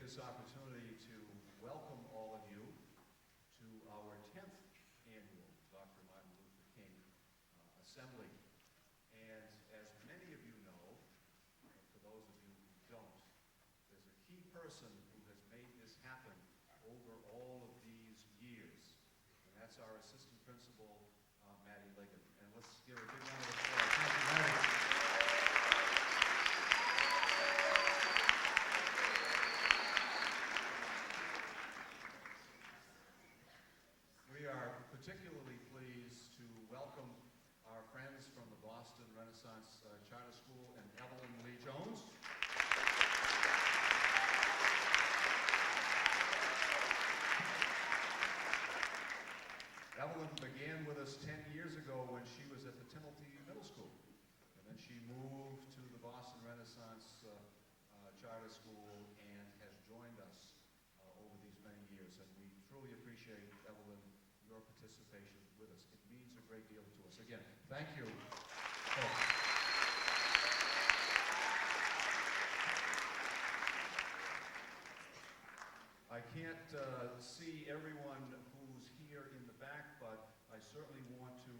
this opportunity to welcome all of you to our 10th annual Dr. Martin Luther King Assembly. And as many of you know, for those of you who don't, there's a key person who has made this happen over all of these years, and that's our assistant principal, Maddie Ligon. And let's give a big round of applause. Thank you, Maddie. We are particularly pleased to welcome our friends from the Boston Renaissance Charter School and Evelyn Lee Jones. Evelyn began with us 10 years ago when she was at the Timothy Middle School. And then she moved to the Boston Renaissance Charter School and has joined us over these many years. And we truly appreciate, Evelyn, your participation with us. It means a great deal to us. Again, thank you. I can't see everyone who's here in the back, but I certainly want to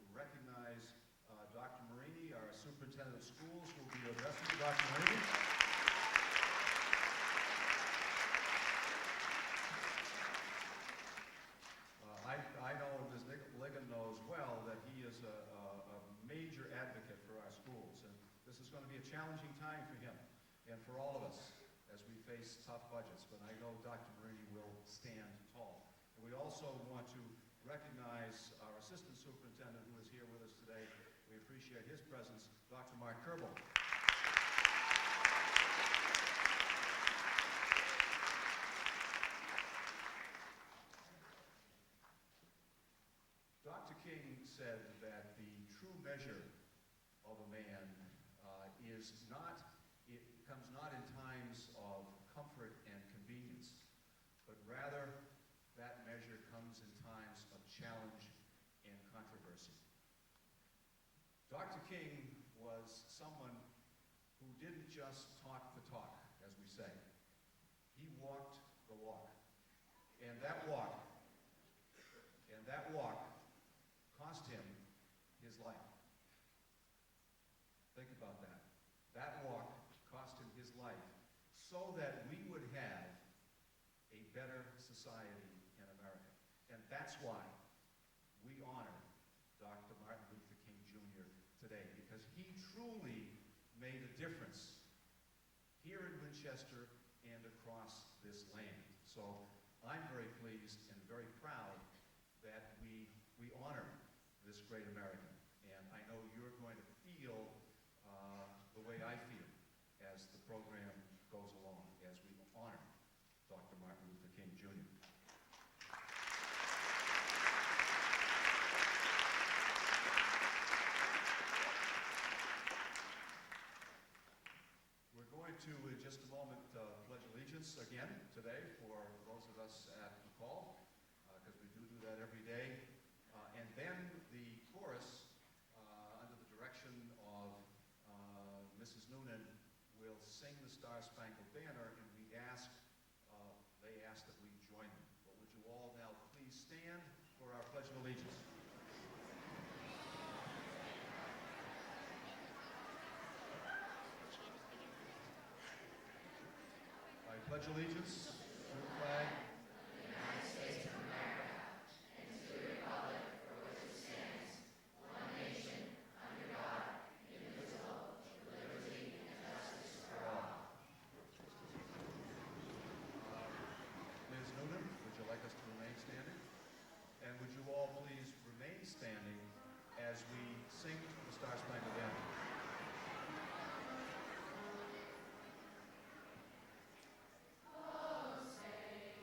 recognize Dr. Marini, our superintendent of schools, who will be addressing you. Dr. Marini. I know, and Ms. Ligon knows well, that he is a major advocate for our schools, and this is going to be a challenging time for him and for all of us as we face tough budgets, but I know Dr. Marini will stand tall. And we also want to recognize our assistant superintendent who is here with us today. We appreciate his presence, Dr. Mark Kerbel. Dr. King said that the true measure of a man comes not in times of comfort and convenience, but rather that measure comes in times of challenge and controversy. Dr. King was someone who didn't just talk the talk, as we say. He walked the walk. And that walk cost him his life. Think about that. That walk cost him his life so that we would have a better society in America. And that's why we honor Dr. Martin Luther King Jr. today, because he truly made a difference here in Winchester and across this land. So I'm very pleased and very proud that we honor this great American. And I know you're going to feel the way I feel as the program goes along, as we honor Dr. Martin Luther King Jr. We're going to, in just a moment, pledge allegiance again today for those of us at McCall, because we do that every day. And then the chorus, under the direction of Mrs. Noonan, will sing the Star-Spangled Banner, and they ask that we join them. But would you all now please stand for our Pledge of Allegiance? I pledge allegiance to the flag standing as we sing the Star-Spangled Banner. Oh, say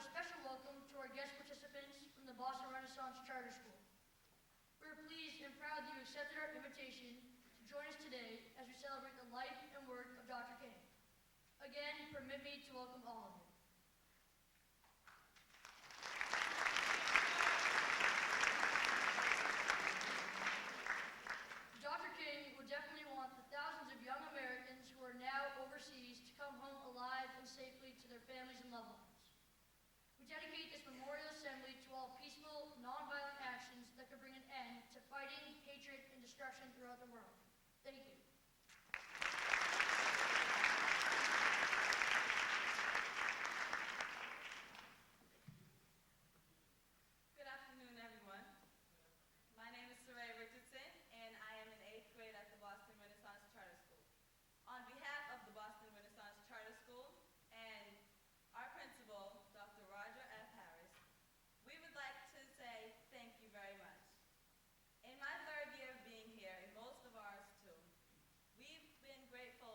a special welcome to our guest participants from the Boston Renaissance Charter School. We are pleased and proud that you accepted our invitation to join us today as we celebrate the life and work of Dr. King. Again, permit me to welcome all of you. Dr. King would definitely want the thousands of young Americans who are now overseas to come home alive and safely to their families and loved ones. We dedicate this memorial assembly to all peaceful, nonviolent actions that could bring an end to fighting, hatred, and destruction throughout the world. Thank you. Good afternoon, everyone. My name is Saray Richardson, and I am in 8th grade at the Boston Renaissance Charter School. On behalf of the Boston Renaissance Charter School and our principal, Dr. Roger F. Harris, we would like to say thank you very much. In my 3rd year of being here, and most of ours too, we've been grateful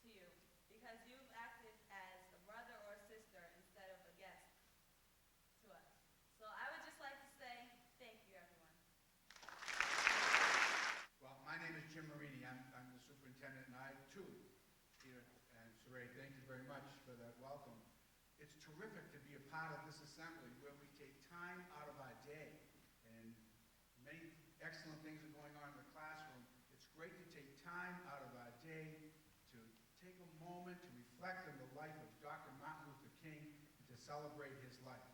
to you because you've acted as a brother or a sister instead of a guest to us. So I would just like to say thank you, everyone. Well, my name is Jim Marini. I'm the superintendent, and I too, Peter and Saray, thank you very much for that welcome. It's terrific to be a part of this assembly where we take time out of our day, and many excellent things are going on in the classroom. It's great to take time out of our day to take a moment to reflect on the life of Dr. Martin Luther King and to celebrate his life.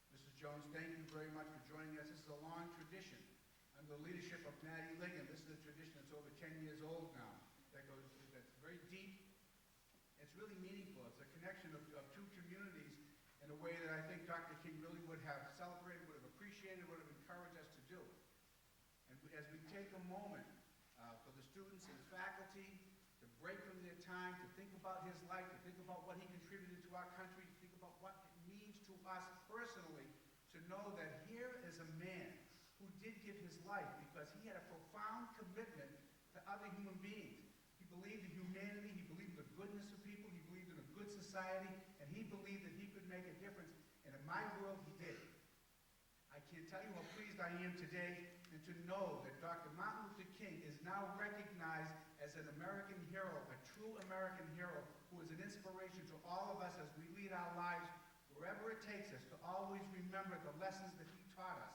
Mrs. Jones, thank you very much for joining us. This is a long tradition. Under the leadership of Maddie Ligon, this is a tradition that's over 10 years old now. That's very deep. It's really meaningful. It's a connection of two communities in a way that I think Dr. King really would have celebrated, would have appreciated, would have encouraged us to do. And as we take a moment for the students and faculty to break from their time, to think about his life, to think about what he contributed to our country, to think about what it means to us personally, to know that here is a man who did give his life because he had a profound commitment to other human beings. He believed in humanity, he believed in the goodness of people, he believed in a good society, and he believed that he could make a difference. And in my world, he did. I can't tell you how pleased I am today and to know that Dr. Martin Luther King is now recognized as an American hero, a true American hero who is an inspiration to all of us as we lead our lives wherever it takes us to always remember the lessons that he taught us.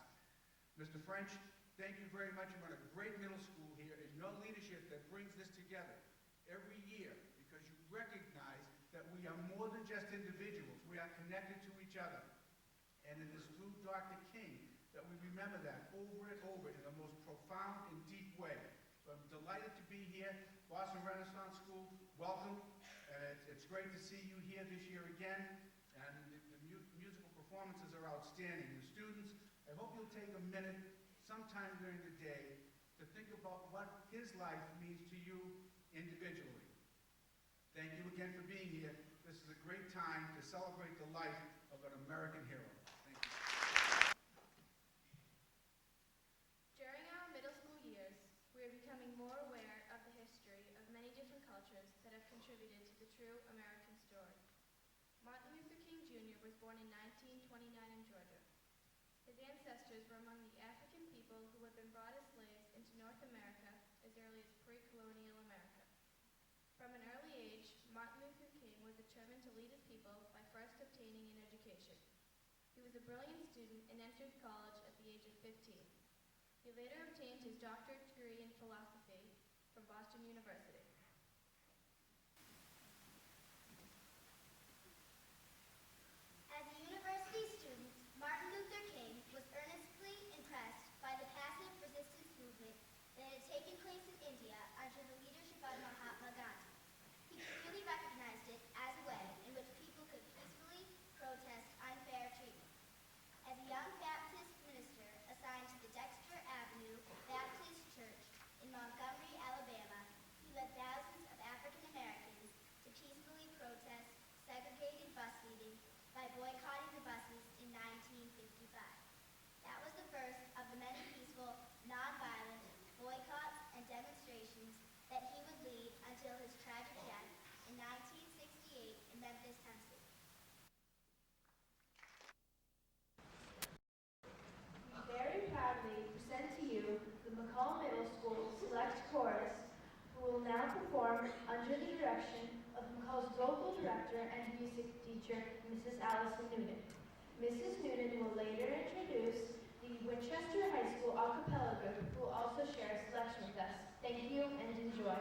Mr. French, thank you very much. You run a great middle school here, and your leadership that brings this together every year because you recognize that we are more than just individuals. We are connected to each other. And it is through Dr. King that we remember that over and over in the most profound and deep way. So I'm delighted to be here. Boston Renaissance School, welcome. It's great to see you here this year again. And the musical performances are outstanding. The students, I hope you'll take a minute sometime during the day to think about what his life means to you individually. Thank you again for being here. This is a great time to celebrate the life of an American hero. Thank you. During our middle school years, we are becoming more aware of the history of many different cultures that have contributed to the true American story. Martin Luther King Jr. was born in 1929 in Georgia. His ancestors were among the African people who had been brought as slaves into North America as early as pre-colonial America. From an early age, Martin Luther King was determined to lead his people by first obtaining an education. He was a brilliant student and entered college at the age of 15. He later obtained his doctorate degree in philosophy from Boston University. As a university student, Martin Luther King was earnestly impressed by the passive resistance movement that had taken place in India under the leadership of Mahatma Gandhi. He clearly recognized it as a way in which people could peacefully protest unfair treatment. As a young Baptist minister assigned to the Dexter Avenue Baptist Church in Montgomery, Alabama, he led thousands of African Americans to peacefully protest segregated bus leaving by boycotting the buses in 1955. That was the first of the many peaceful, nonviolent boycotts and demonstrations that he would lead until his tragic death in 1968 in Memphis, Tennessee. vocal director and music teacher, Mrs. Allison Noonan. Mrs. Noonan will later introduce the Winchester High School a cappella group, who will also share a selection with us. Thank you and enjoy.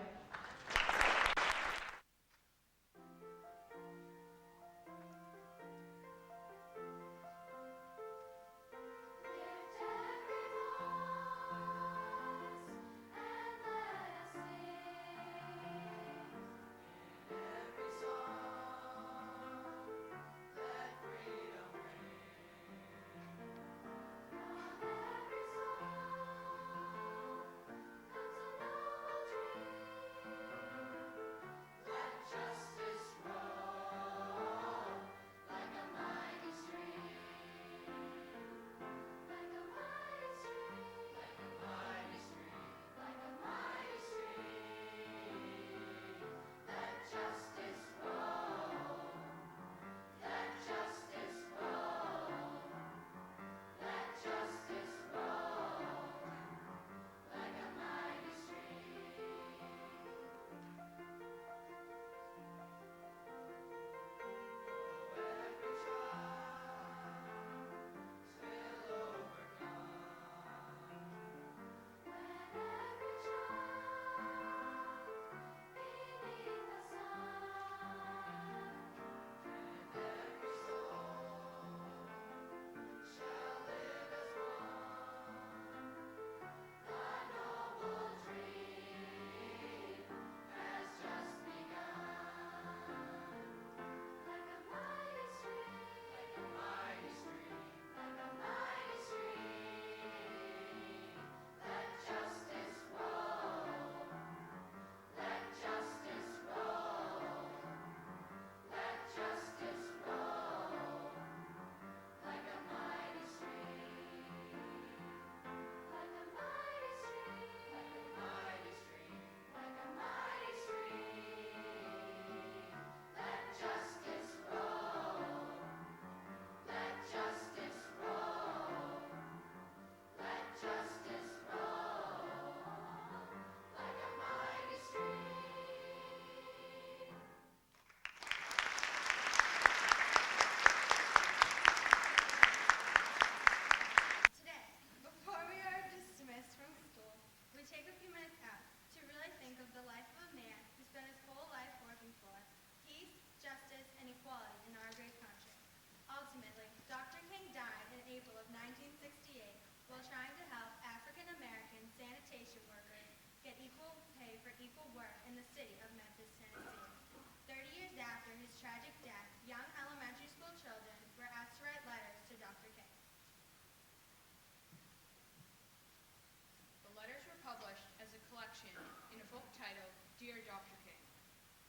The letters were published as a collection in a book titled Dear Dr. King,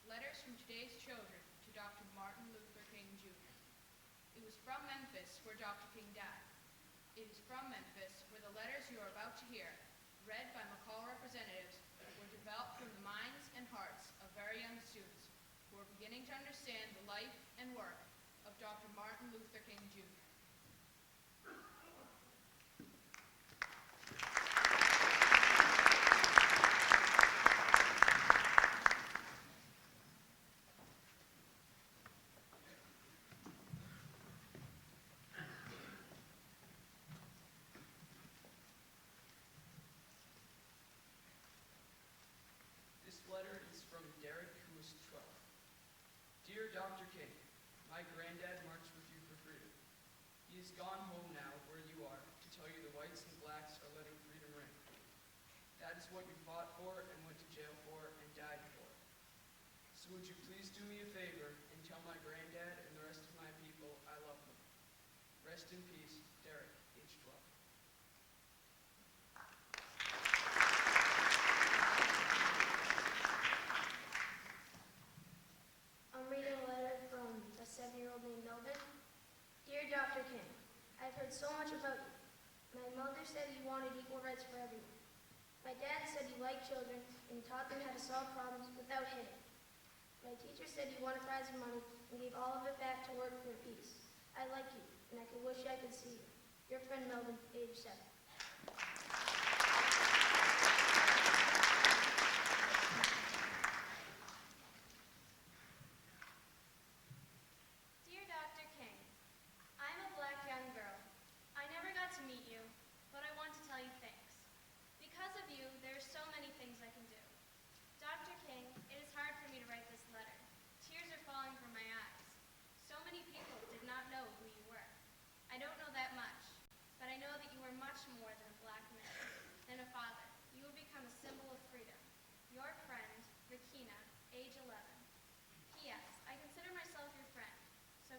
Letters from Today's Children to Dr. Martin Luther King, Jr. It was from Memphis where Dr. King died. It is from Memphis where the letters you are about to hear, read by McCall representatives, were developed from the minds and hearts of very young students who are beginning to understand the life and work of Dr. Martin Luther King, Jr. This letter is from Derek, who is 12. Dear Dr. King, my granddad marched with you for freedom. He is gone home now, where you are, to tell you the whites and blacks are letting freedom ring. That is what you fought for and went to jail for and died for. So would you please do me a favor and tell my granddad and the rest of my people I love them. Rest in peace, Derek, age 12. I'm reading a letter from a 7-year-old named Melvin. Dear Dr. King, I've heard so much about you. My mother said you wanted equal rights for everyone. My dad said you liked children and taught them how to solve problems without hitting. My teacher said you wanted prize money and gave all of it back to work for peace. I like you, and I could wish I could see you. Your friend Melvin, age 7.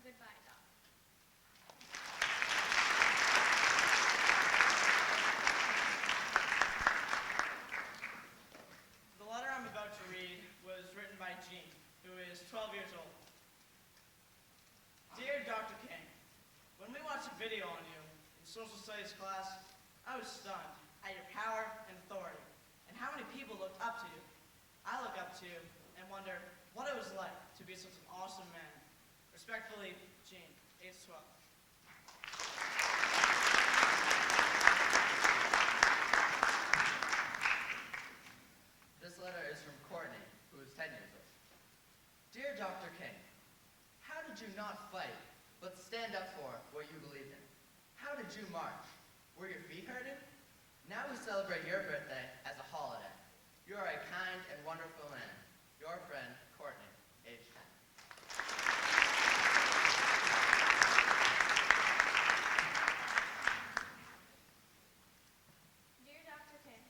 goodbye, Doc. The letter I'm about to read was written by Jean, who is 12 years old. Dear Dr. King, when we watched a video on you in social studies class, I was stunned at your power and authority and how many people looked up to you. I look up to you and wonder what it was like to be such an awesome man. Respectfully, Jean, age 12. This letter is from Courtney, who is 10 years old. Dear Dr. King, how did you not fight, but stand up for what you believed in? How did you march? Were your feet hurting? Now we celebrate your birthday as a holiday. You are a kind and wonderful man. Your friend, Courtney, age 10. Dear Dr. King,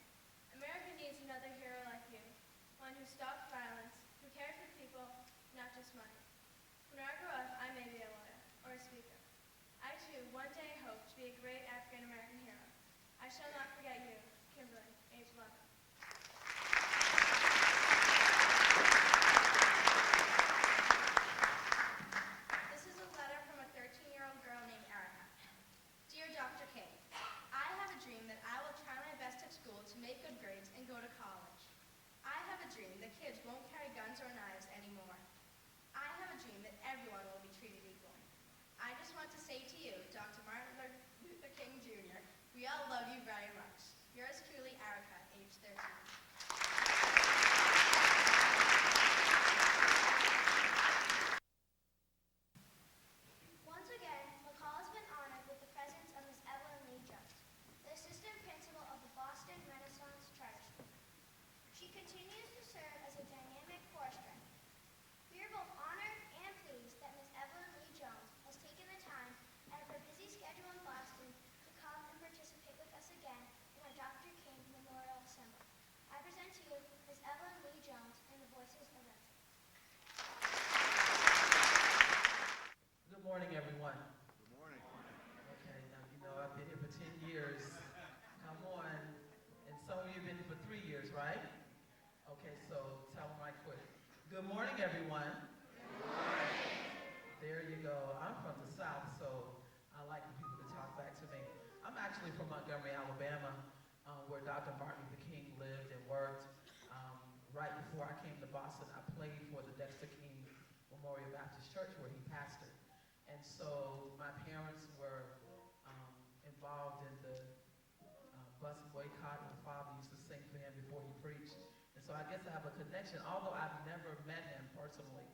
America needs another hero like you, one who stopped violence, who cared for people, not just money. When I grow up, I may be a lawyer or a speaker. I too one day hope to be a great African American hero. I shall not forget you, Kimberly, age 11. This is a letter from a 13-year-old girl named Erica. Dear Dr. King, I have a dream that I will try my best at school to make good grades and go to college. I have a dream that kids won't carry guns or knives anymore. I have a dream that everyone will be treated equally. I just want to say to you, Dr. Martin Luther King Jr., we all love you very much. Yours truly, Erica, age 13. Once again, McCall has been honored with the presence of Miss Evelyn Lee Jones, the assistant principal of the Boston Renaissance Charter School. She continues to serve as a dynamic force strength. We are both honored and pleased that Miss Evelyn Lee Jones has taken the time out of her busy schedule in Boston to come and participate with us again in our Dr. King Memorial Assembly. I present to you Miss Evelyn Lee Jones and the Voices of Residents. Good morning, everyone. Good morning. Okay, now you know I've been here for 10 years. Come on. And some of you have been here for 3 years, right? Okay, so tell them right quick. Good morning, everyone. Good morning. There you go. I'm from the South, so I like for people to talk back to me. I'm actually from Montgomery, Alabama, where Dr. Martin Luther King lived and worked. Right before I came to Boston, I played for the Dexter King Memorial Baptist Church where he pastored. And so my parents were involved in the bus boycott. My father used to sing for him before he preached. And so I guess I have a connection, although I've never met him personally.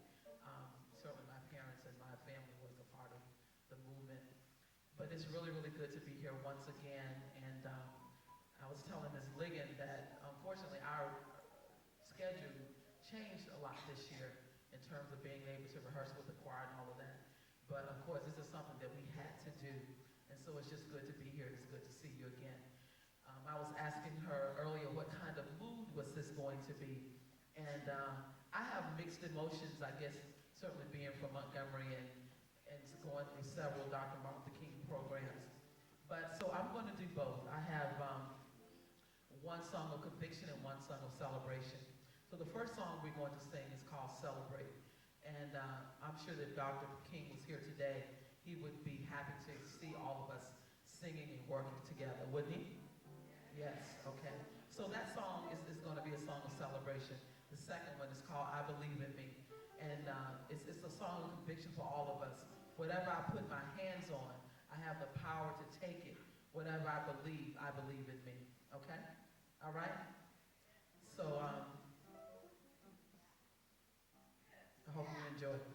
Certainly my parents and my family was a part of the movement. But it's really, really good to be here once again. And I was telling Ms. Ligon that unfortunately our schedule changed a lot this year in terms of being able to rehearse with the choir and all of that. But of course, this is something that we had to do. And so it's just good to be here. It's good to see you again. I was asking her earlier what kind of mood was this going to be. And I have mixed emotions, I guess, certainly being from Montgomery and going through several Dr. Martin Luther King programs. But so I'm going to do both. I have one song of conviction and one song of celebration. So the first song we're going to sing is called Celebrate. And I'm sure that Dr. King was here today. He would be happy to see all of us singing and working together, wouldn't he? Yes, okay. So that song is going to be a song of celebration. The second one is called I Believe in Me. And it's a song of conviction for all of us. Whatever I put my hands on, I have the power to take it. Whatever I believe in me. Okay? All right? So I hope you enjoy it.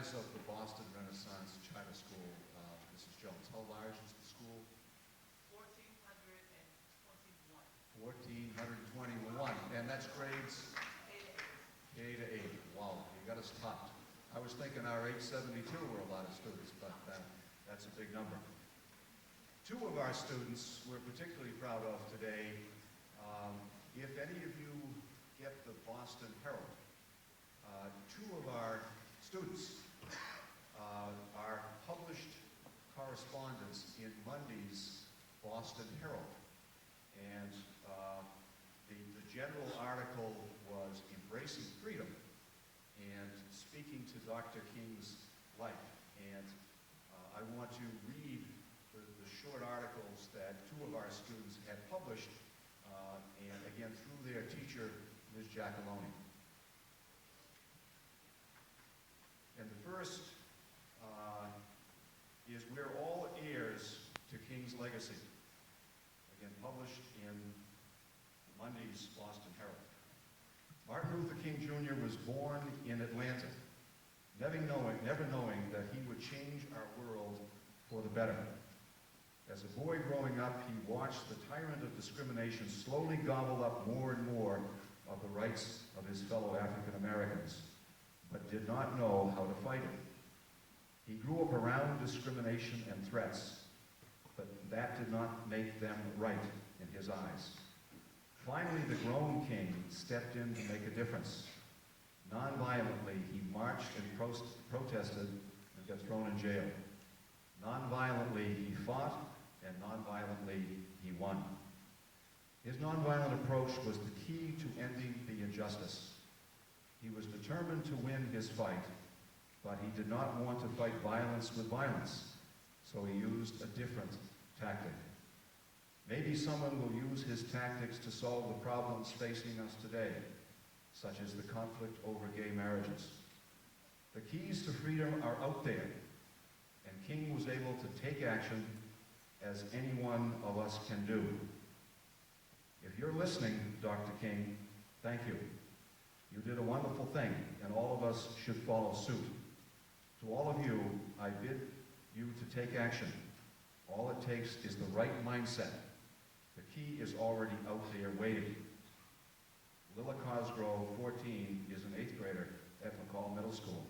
size of the Boston Renaissance Charter School, Mrs. Jones? How large is the school? 1,421. And that's grades? K to 8. Wow, you got us topped. I was thinking our 872 were a lot of students, but that's a big number. Two of our students we're particularly proud of today. If any of you get the Boston Herald, two of our students are published correspondents in Monday's Boston Herald. And the general article was Embracing Freedom and speaking to Dr. King's life. And I want to read the short articles that two of our students had published, and again through their teacher, Ms. Giacalone. And the first is We're All Heirs to King's Legacy, again published in Monday's Boston Herald. Martin Luther King Jr. was born in Atlanta, never knowing that he would change our world for the better. As a boy growing up, he watched the tyrant of discrimination slowly gobble up more and more of the rights of his fellow African Americans, but did not know how to fight it. He grew up around discrimination and threats, but that did not make them right in his eyes. Finally, the grown king stepped in to make a difference. Non-violently, he marched and protested and got thrown in jail. Non-violently, he fought, and non-violently, he won. His non-violent approach was the key to ending the injustice. He was determined to win his fight, but he did not want to fight violence with violence, so he used a different tactic. Maybe someone will use his tactics to solve the problems facing us today, such as the conflict over gay marriages. The keys to freedom are out there, and King was able to take action as any one of us can do. If you're listening, Dr. King, thank you. You did a wonderful thing, and all of us should follow suit. To all of you, I bid you to take action. All it takes is the right mindset. The key is already out there waiting. Lilla Cosgrove, 14, is an 8th grader at McCall Middle School.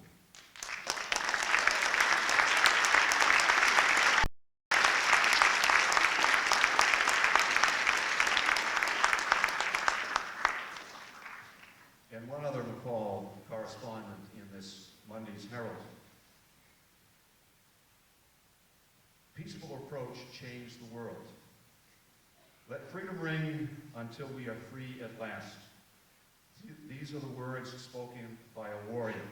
And one other McCall correspondent in this Monday's Herald. Peaceful approach changed the world. Let freedom ring until we are free at last. These are the words spoken by a warrior.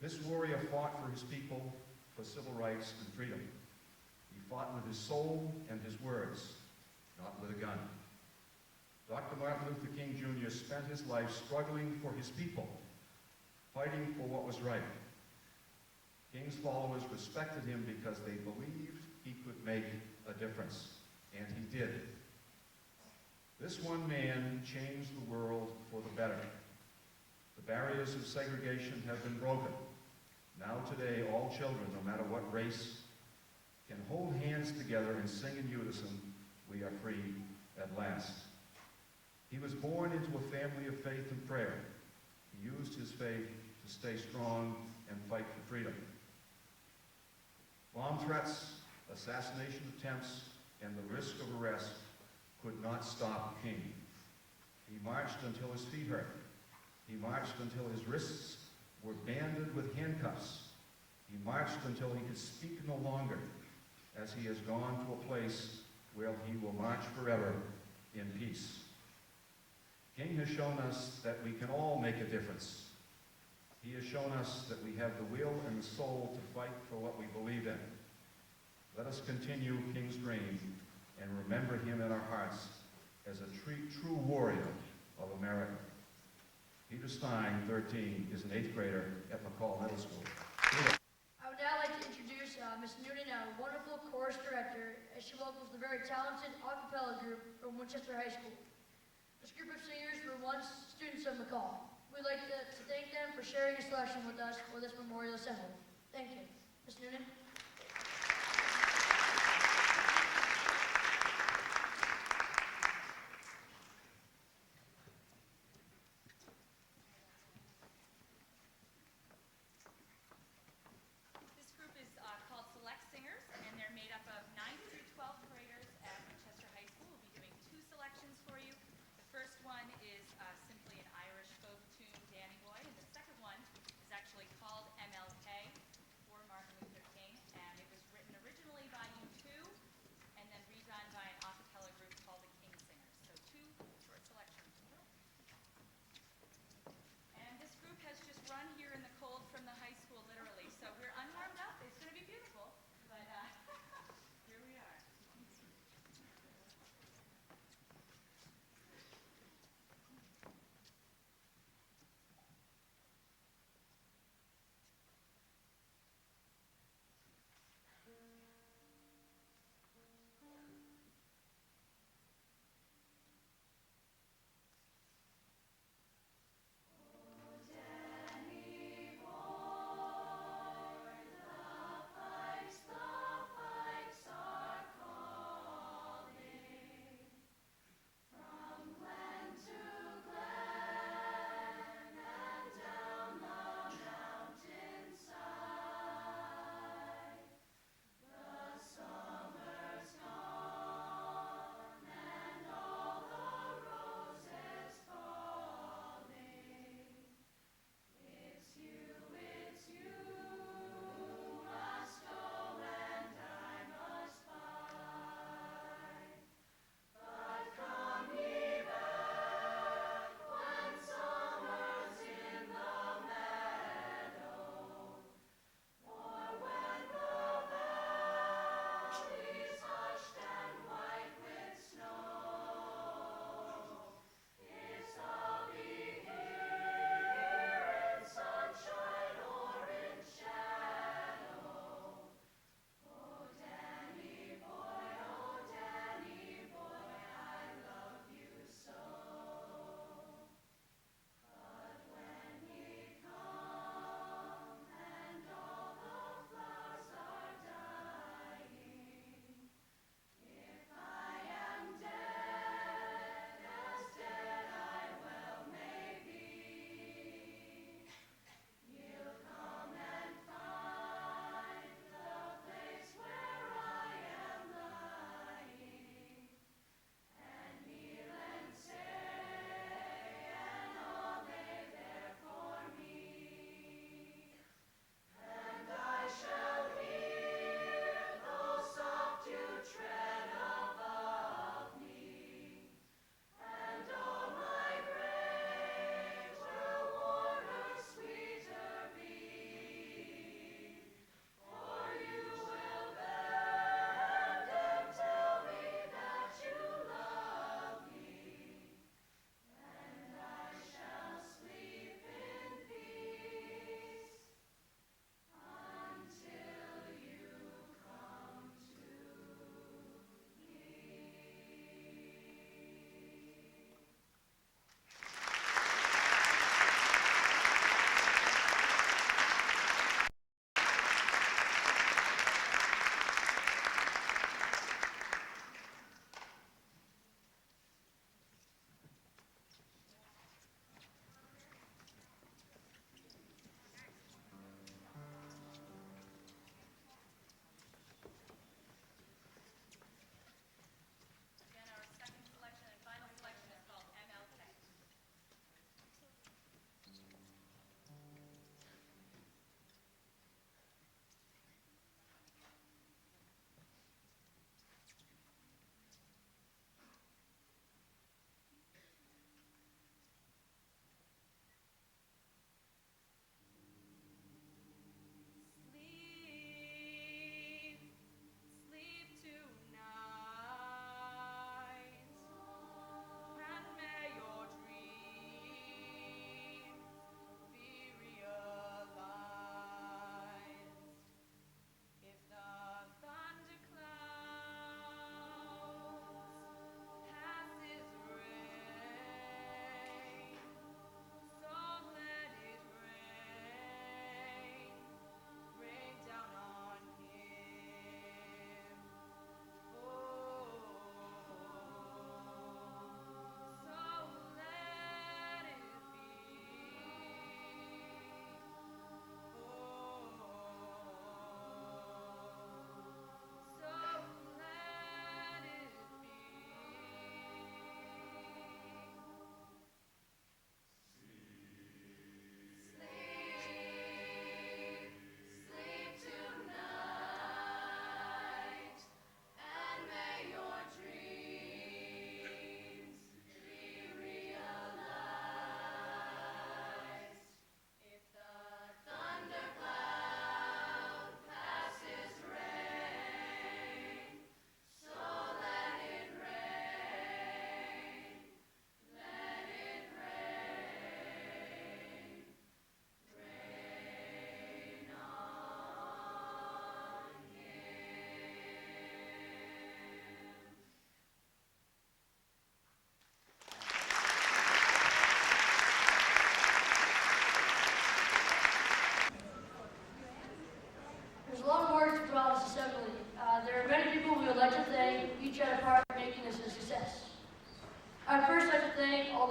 This warrior fought for his people, for civil rights and freedom. He fought with his soul and his words, not with a gun. Dr. Martin Luther King Jr. spent his life struggling for his people, fighting for what was right. King's followers respected him because they believed he could make a difference, and he did. This one man changed the world for the better. The barriers of segregation have been broken. Now today, all children, no matter what race, can hold hands together and sing in unison, "We are free at last." He was born into a family of faith and prayer. He used his faith to stay strong and fight for freedom. Bomb threats, assassination attempts, and the risk of arrest could not stop King. He marched until his feet hurt. He marched until his wrists were banded with handcuffs. He marched until he could speak no longer, as he has gone to a place where he will march forever in peace. King has shown us that we can all make a difference. He has shown us that we have the will and the soul to fight for what we believe in. Let us continue King's dream and remember him in our hearts as a true warrior of America. Peter Stein, 13, is an 8th grader at McCall Middle School. Peter. I would now like to introduce Ms. Noonan, our wonderful chorus director, as she welcomes the very talented a cappella group from Winchester High School. This group of singers were once students of McCall. We'd like to thank them for sharing a selection with us for this memorial assembly. Thank you. Ms. Noonan? This group is called Select Singers, and they're made up of 9th through 12th graders at Winchester High School. We'll be doing 2 selections for you. The first one is simply an Irish folk tune, Danny Boy, and the second one is actually called MLK, for Martin Luther King.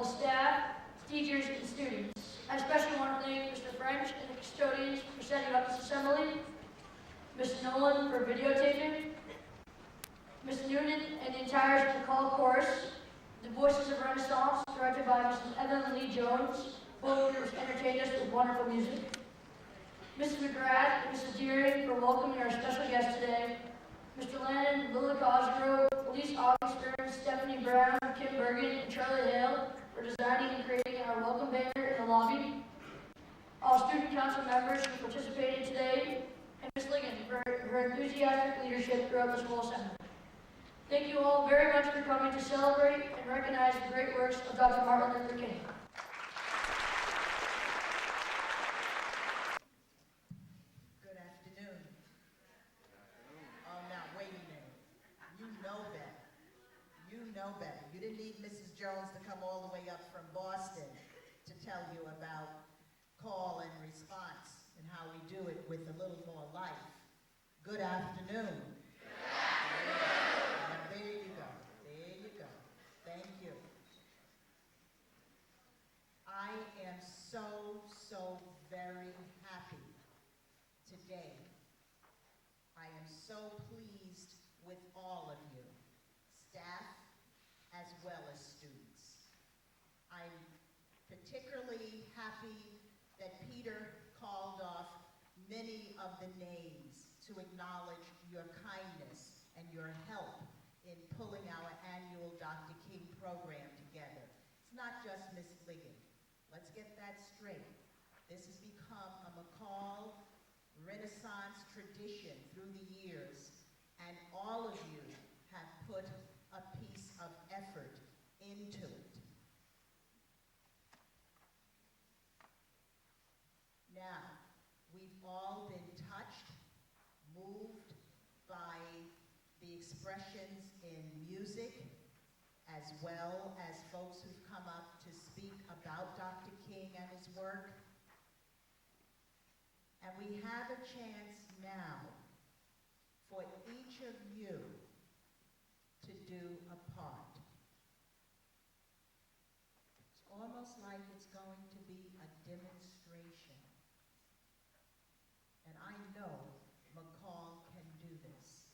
the staff, teachers, and students. I especially want to thank Mr. French and the custodians for setting up this assembly, Ms. Nolan for videotaping, Ms. Noonan and the entire McCall chorus, the Voices of Renaissance, directed by Mrs. Evelyn Lee Jones, both groups entertained us with wonderful music, Mrs. McGrath and Mrs. Deering for welcoming our special guest today, Mr. Landon, Lily Cosgrove, Elise Augsburn, Stephanie Brown, Kim Bergen, and Charlie Hale for designing and creating our welcome banner in the lobby, all student council members who participated today, and Ms. Ligon for her enthusiastic leadership throughout this whole assembly. Thank you all very much for coming to celebrate and recognize the great works of Dr. Martin Luther King. Good afternoon. Oh, now, wait a minute. You know better. You know better. You didn't need Mrs. Jones to come all the way up from Boston to tell you about call and response and how we do it with a little more life. Good afternoon. There you go. There you go. Thank you. I am so very happy today. I am so pleased with all of you, staff as well as students. I'm particularly happy that Peter called off many of the names to acknowledge your kindness and your help in pulling our annual Dr. King program together. It's not just Miss Ligon. Let's get that straight. This has become a McCall Renaissance tradition through the years, and all of you have put a piece of effort into it. Now, we've all been touched, moved by the expressions in music, as well as folks who've come up to speak about Dr. King and his work. And we have a chance now for each of you to do a part. It's almost like it's going to be a demonstration. And I know McCall can do this.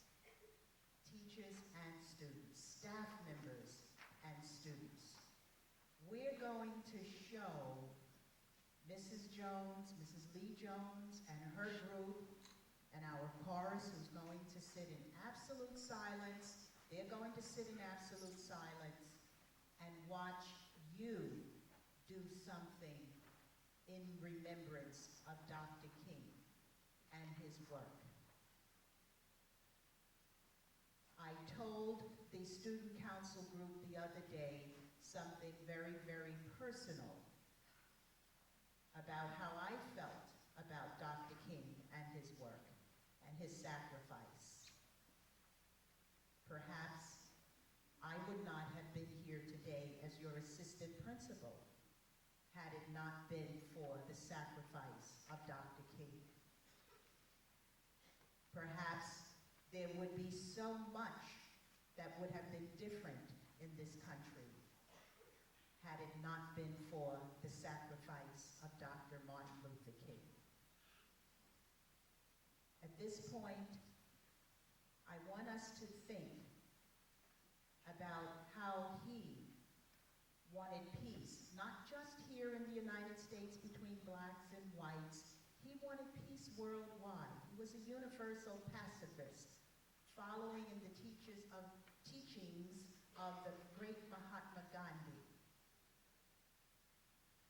Teachers and students, staff members and students. We're going to show Mrs. Jones, Mrs. Lee Jones, and her group, and our chorus who's going to sit in absolute silence. They're going to sit in absolute silence and watch you do something in remembrance of Dr. King and his work. I told the student council group the other day something very personal about how I felt about Dr. King and his work and his sacrifice. Perhaps I would not have been here today as your assistant principal had it not been for the sacrifice of Dr. King. Perhaps there would be so much that would have been different in this country had it not been for the sacrifice of Dr. Martin Luther King. At this point, I want us to think about how he wanted peace, not just here in the United States between blacks and whites. He wanted peace worldwide. He was a universal pacifist, following in the teachings of the great Mahatma Gandhi,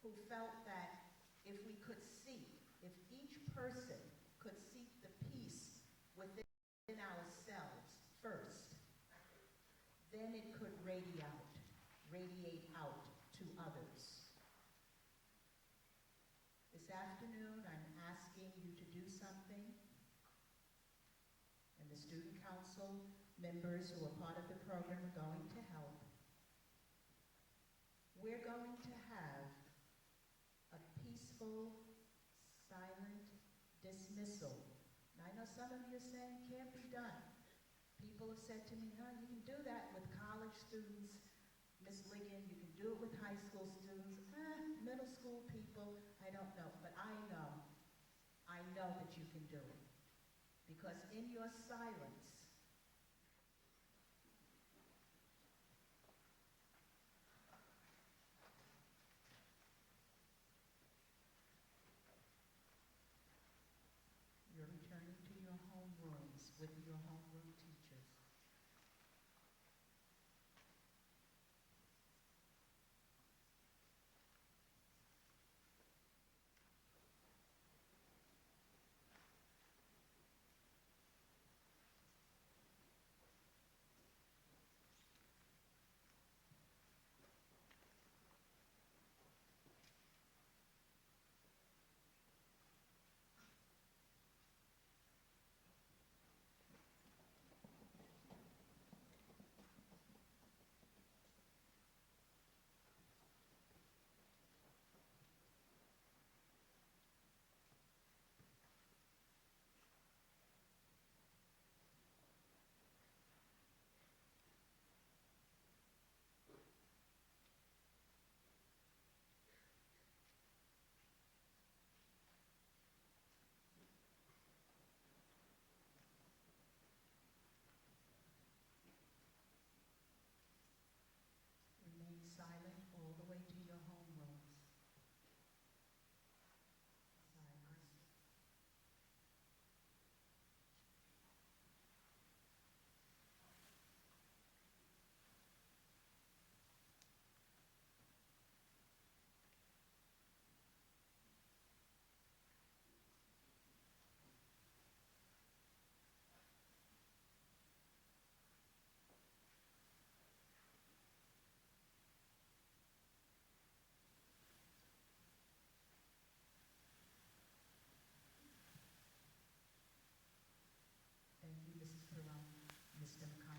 who felt that if we could seek, if each person could seek the peace within ourselves first, then it could radiate out to others. This afternoon, I'm asking you to do something, and the student council members who are part of the program are going to help. We're going to have a peaceful, silent dismissal. And I know some of you are saying can't be done. People have said to me, no, you can do that with college students. Miss Ligon, you can do it with high school students, middle school people, I don't know. But I know that you can do it. Because in your silence, you're returning to your homerooms with your homeroom teachers. Remain silent all the way to your homerooms. Silence. Thank you, Mrs. Perron. Mr. McCall.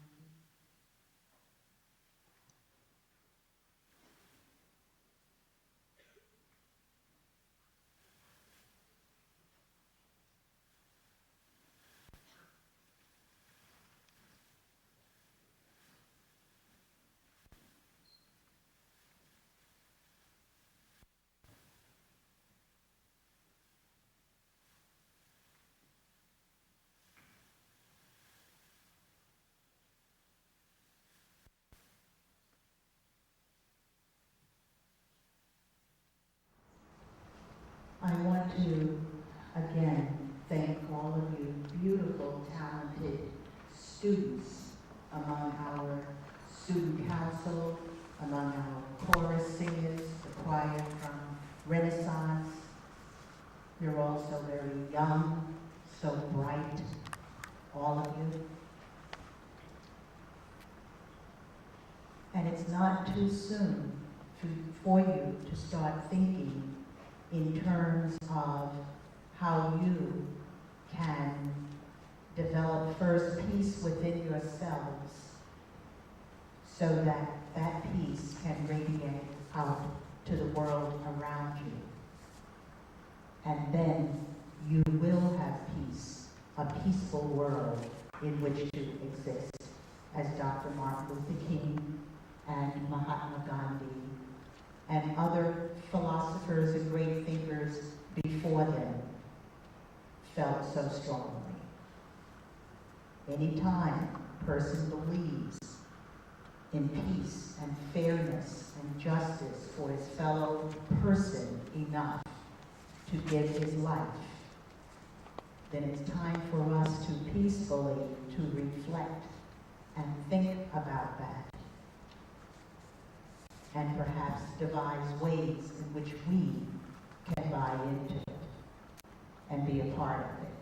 I want to, again, thank all of you beautiful, talented students among our student council, among our chorus singers, the choir from Renaissance. You're all so very young, so bright, all of you. And it's not too soon for you to start thinking in terms of how you can develop first peace within yourselves so that that peace can radiate out to the world around you. And then you will have peace, a peaceful world in which to exist, as Dr. Martin Luther King and Mahatma Gandhi and other philosophers and great thinkers before them felt so strongly. Anytime a person believes in peace and fairness and justice for his fellow person enough to give his life, then it's time for us to peacefully to reflect and think about that, and perhaps devise ways in which we can buy into it and be a part of it.